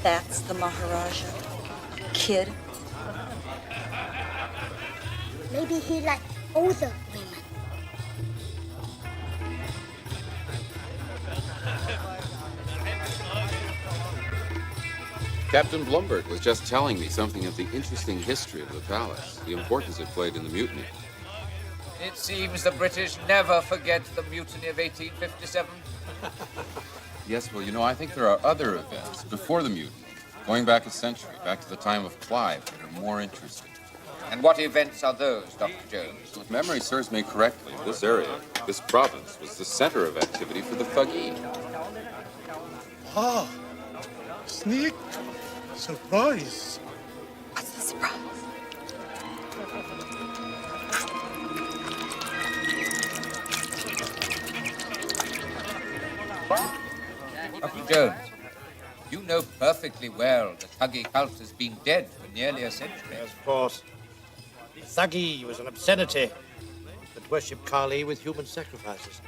That's the Maharaja. Kid. Maybe he liked older women. Captain Blumberg was just telling me something of the interesting history of the palace, the importance it played in the mutiny. It seems the British never forget the mutiny of 1857. Yes, well, you know, I think there are other events before the mutiny, going back a century, back to the time of Clive, that are more interesting. And what events are those, Dr. Jones? If memory serves me correctly, this area, this province, was the center of activity for the Thuggee. Ah, sneak. Surprise. What's the surprise? Dr. Jones, you know perfectly well the Thuggee cult has been dead for nearly a century. Yes, of course. Thuggee was an obscenity that worshipped Kali with human sacrifices.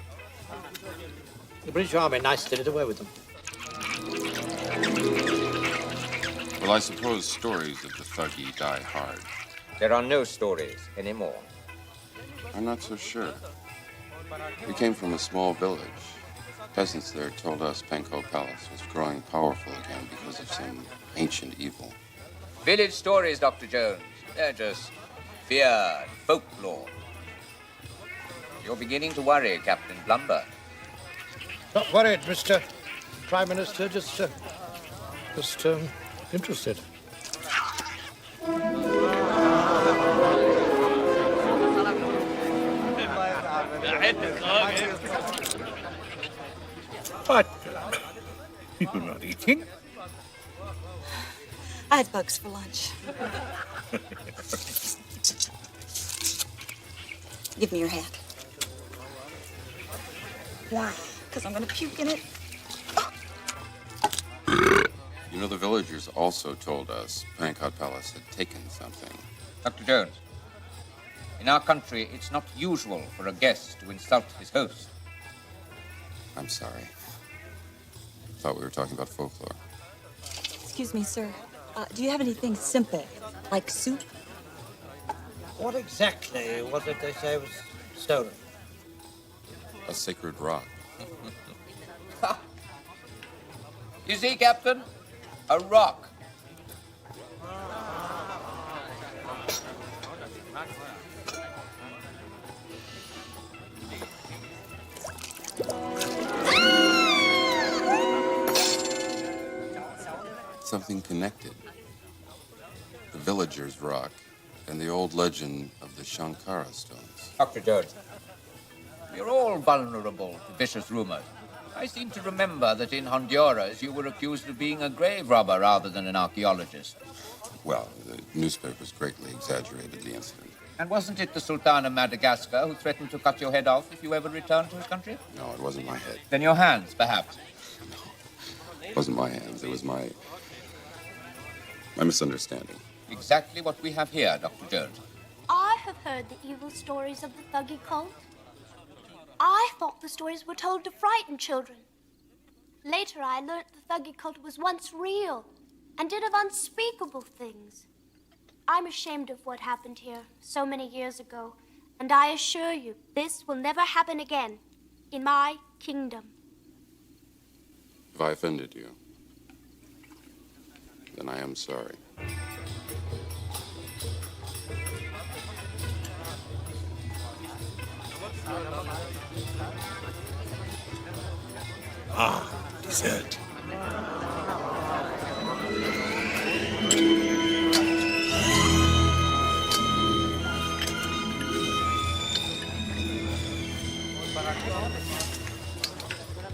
The British Army nicely did away with them. Well, I suppose stories of the Thuggee die hard. There are no stories anymore. I'm not so sure. We came from a small village. Peasants there told us Penko Palace was growing powerful again because of some ancient evil. Village stories, Dr. Jones. They're just fear and folklore. You're beginning to worry, Captain Blumberg. Not worried, Mr. Prime Minister, just interested. What? You're not eating? I had bugs for lunch. Give me your hat. Why? Because I'm going to puke in it. You know, the villagers also told us Pankot Palace had taken something. Dr. Jones, in our country, it's not usual for a guest to insult his host. I'm sorry. Thought we were talking about folklore. Excuse me, sir. Do you have anything simple, like soup? What exactly was it they say was stolen? A sacred rock. You see, Captain? A rock. Something connected. The villager's rock and the old legend of the Shankara stones. Dr. Jones, we're all vulnerable to vicious rumors. I seem to remember that in Honduras you were accused of being a grave robber rather than an archaeologist. Well, the newspapers greatly exaggerated the incident. And wasn't it the Sultan of Madagascar who threatened to cut your head off if you ever returned to his country? No, it wasn't my head. Then your hands, perhaps. It wasn't my hands. It was my misunderstanding. Exactly what we have here, Dr. Jones. I have heard the evil stories of the Thuggee cult. I thought the stories were told to frighten children. Later, I learned the Thuggee cult was once real and did of unspeakable things. I'm ashamed of what happened here so many years ago, and I assure you, this will never happen again in my kingdom. If I offended you, then I am sorry. Ah, dessert.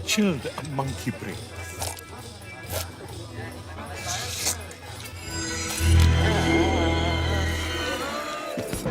Chilled monkey brain.